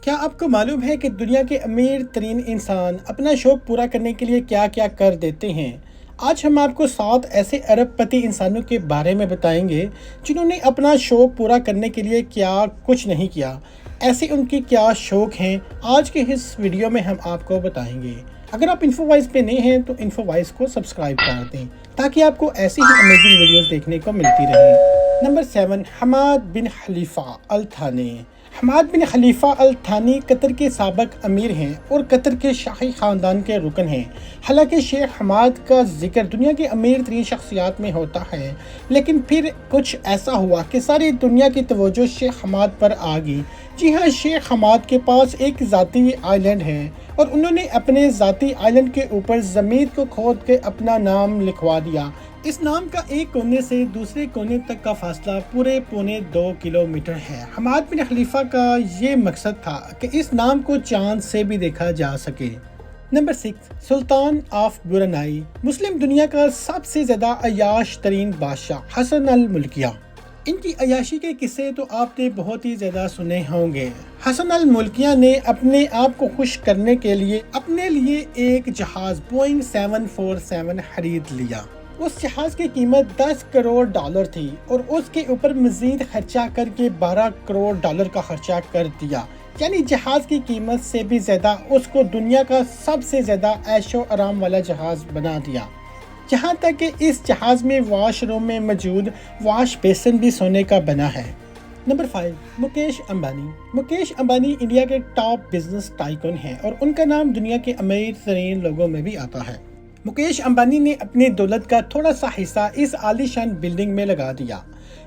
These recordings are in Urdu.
کیا آپ کو معلوم ہے کہ دنیا کے امیر ترین انسان اپنا شوق پورا کرنے کے لیے کیا کیا کر دیتے ہیں؟ آج ہم آپ کو 7 ایسے ارب پتی انسانوں کے بارے میں بتائیں گے جنہوں نے اپنا شوق پورا کرنے کے لیے کیا کچھ نہیں کیا۔ ایسے ان کی کیا شوق ہیں، آج کے اس ویڈیو میں ہم آپ کو بتائیں گے۔ اگر آپ انفو وائز پہ نئے ہیں تو انفو وائز کو سبسکرائب کر دیں تاکہ آپ کو ایسی ہی امیزنگ ویڈیوز دیکھنے کو ملتی رہیں۔ نمبر 7، حماد بن خلیفہ الثانی۔ حماد بن خلیفہ الثانی قطر کے سابق امیر ہیں اور قطر کے شاہی خاندان کے رکن ہیں۔ حالانکہ شیخ حماد کا ذکر دنیا کے امیر ترین شخصیات میں ہوتا ہے، لیکن پھر کچھ ایسا ہوا کہ ساری دنیا کی توجہ شیخ حماد پر آ گئی۔ جی ہاں، شیخ حماد کے پاس ایک ذاتی آئی لینڈ ہے اور انہوں نے اپنے ذاتی آئی لینڈ کے اوپر زمین کو کھود کے اپنا نام لکھوا دیا۔ اس نام کا ایک کونے سے دوسرے کونے تک کا فاصلہ پورے 2.25 کلومیٹر ہے۔ حماد بن خلیفہ کا یہ مقصد تھا کہ اس نام کو چاند سے بھی دیکھا جا سکے۔ نمبر 6، سلطان آف برونائی، مسلم دنیا کا سب سے زیادہ عیاش ترین بادشاہ حسن الملکیہ۔ ان کی عیاشی کے قصے تو آپ نے بہت ہی زیادہ سنے ہوں گے۔ حسن الملکیہ نے اپنے آپ کو خوش کرنے کے لیے اپنے لیے ایک جہاز بوئنگ 747 خرید لیا۔ اس جہاز کی قیمت $10 کروڑ تھی اور اس کے اوپر مزید خرچہ کر کے $12 کروڑ کا خرچہ کر دیا، یعنی جہاز کی قیمت سے بھی زیادہ اس کو دنیا کا سب سے زیادہ عیش و آرام والا جہاز بنا دیا۔ یہاں تک کہ اس جہاز میں واش روم میں موجود واش بیسن بھی سونے کا بنا ہے۔ نمبر 5، مکیش امبانی۔ مکیش امبانی انڈیا کے ٹاپ بزنس ٹائکون ہیں اور ان کا نام دنیا کے امیر ترین لوگوں میں بھی آتا ہے۔ مکیش امبانی نے اپنی دولت کا تھوڑا سا حصہ اس عالی شان بلڈنگ میں لگا دیا۔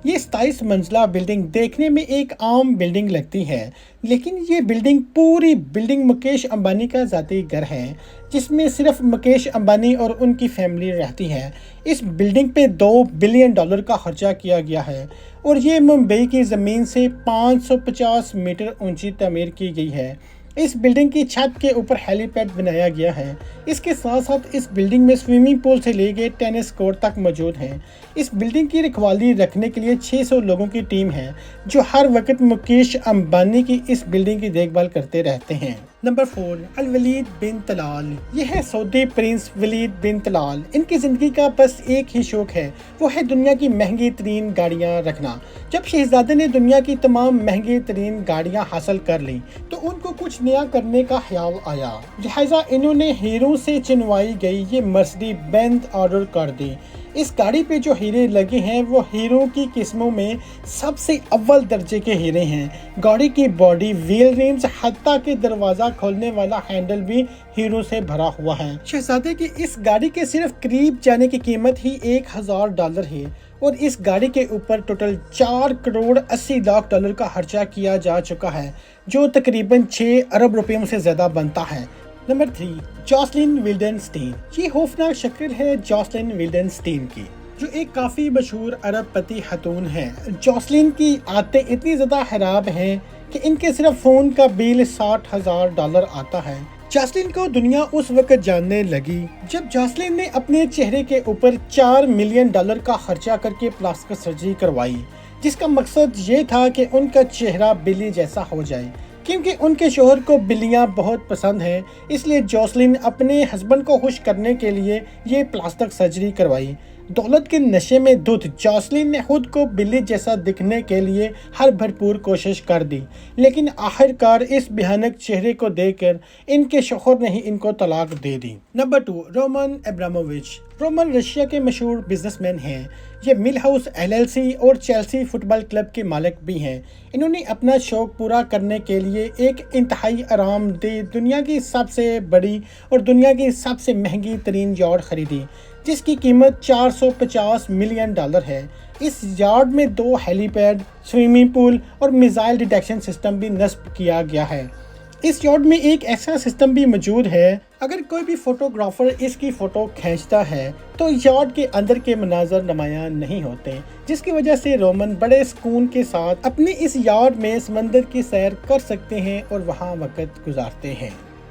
یہ 27 منزلہ بلڈنگ دیکھنے میں ایک عام بلڈنگ لگتی ہے، لیکن یہ پوری بلڈنگ مکیش امبانی کا ذاتی گھر ہے، جس میں صرف مکیش امبانی اور ان کی فیملی رہتی ہے۔ اس بلڈنگ پہ $2 بلین کا خرچہ کیا گیا ہے اور یہ ممبئی کی زمین سے 550 میٹر اونچی تعمیر کی گئی ہے۔ اس بلڈنگ کی چھت کے اوپر ہیلی پیڈ بنایا گیا ہے۔ اس کے ساتھ ساتھ اس بلڈنگ میں سوئمنگ پول سے لے کے ٹینس کورٹ تک موجود ہیں۔ اس بلڈنگ کی رکھوالی رکھنے کے لیے 600 لوگوں کی ٹیم ہے جو ہر وقت مکیش امبانی کی اس بلڈنگ کی دیکھ بھال کرتے رہتے ہیں۔ نمبر 4، الولید بن طلال۔ یہ ہے سعودی پرنس ولید بن طلال۔ ان کی زندگی کا بس ایک ہی شوق ہے، وہ ہے دنیا کی مہنگی ترین گاڑیاں رکھنا۔ جب شہزادے نے دنیا کی تمام مہنگی ترین گاڑیاں حاصل کر لیں تو ان کو کچھ نیا کرنے کا خیال آیا، لہٰذا انہوں نے ہیروں سے چنوائی گئی یہ مرسڈیز بینز آرڈر کر دی۔ اس گاڑی پہ جو ہیرے لگے ہیں وہ ہیروں کی قسموں میں سب سے اول درجے کے ہیرے ہیں۔ گاڑی کی باڈی، ویل ریمز، حتیٰ کہ دروازہ کھولنے والا ہینڈل بھی ہیروں سے بھرا ہوا ہے۔ شہزادے کی اس گاڑی کے صرف قریب جانے کی قیمت ہی $1000 ہے اور اس گاڑی کے اوپر ٹوٹل $4 کروڑ 80 لاکھ کا خرچہ کیا جا چکا ہے، جو تقریباً 6 ارب روپیوں سے زیادہ بنتا ہے۔ Number 3، Joslin ویلڈنسٹین۔ یہ خوفناک شکل ہے جوسلن ویلڈنسٹین کی، جو ایک کافی مشہور ارب پتی خاتون ہے۔ جوسلن کی عادتیں اتنی زیادہ خراب ہیں کہ ان کے صرف فون کا بل $60,000 آتا ہے۔ جوسلن کو دنیا اس وقت جاننے لگی جب جوسلن نے اپنے چہرے کے اوپر $4 ملین کا خرچہ کر کے پلاسٹک سرجری کروائی، جس کا مقصد یہ تھا کہ ان کا چہرہ بلی جیسا ہو جائے۔ کیونکہ ان کے شوہر کو بلیاں بہت پسند ہیں، اس لیے جوسلن اپنے ہسبینڈ کو خوش کرنے کے لیے یہ پلاسٹک سرجری کروائی۔ دولت کے نشے میں دھت جوسلن نے خود کو بلی جیسا دکھنے کے لیے ہر بھرپور کوشش کر دی، لیکن آخر کار اس بھیانک چہرے کو دیکھ کر ان کے شوہر نے ہی ان کو طلاق دے دی۔ Number 2، Roman Abramovich. Roman Russia کے مشہور بزنس مین ہیں۔ یہ مل ہاؤس LLC اور چیلسی فٹ بال کلب کے مالک بھی ہیں۔ انہوں نے اپنا شوق پورا کرنے کے لیے ایک انتہائی آرام دہ دنیا کی سب سے بڑی اور دنیا کی سب سے مہنگی ترین یاٹ خریدی، جس کی قیمت $450 ملین ہے۔ اس یارڈ میں 2 ہیلی پیڈ، سوئمنگ پول اور میزائل ڈیٹیکشن سسٹم بھی نصب کیا گیا ہے۔ اس یارڈ میں ایک ایسا سسٹم بھی موجود ہے، اگر کوئی بھی فوٹوگرافر اس کی فوٹو کھینچتا ہے تو یارڈ کے اندر کے مناظر نمایاں نہیں ہوتے، جس کی وجہ سے رومن بڑے سکون کے ساتھ اپنے اس یارڈ میں سمندر کی سیر کر سکتے ہیں اور وہاں وقت گزارتے ہیں۔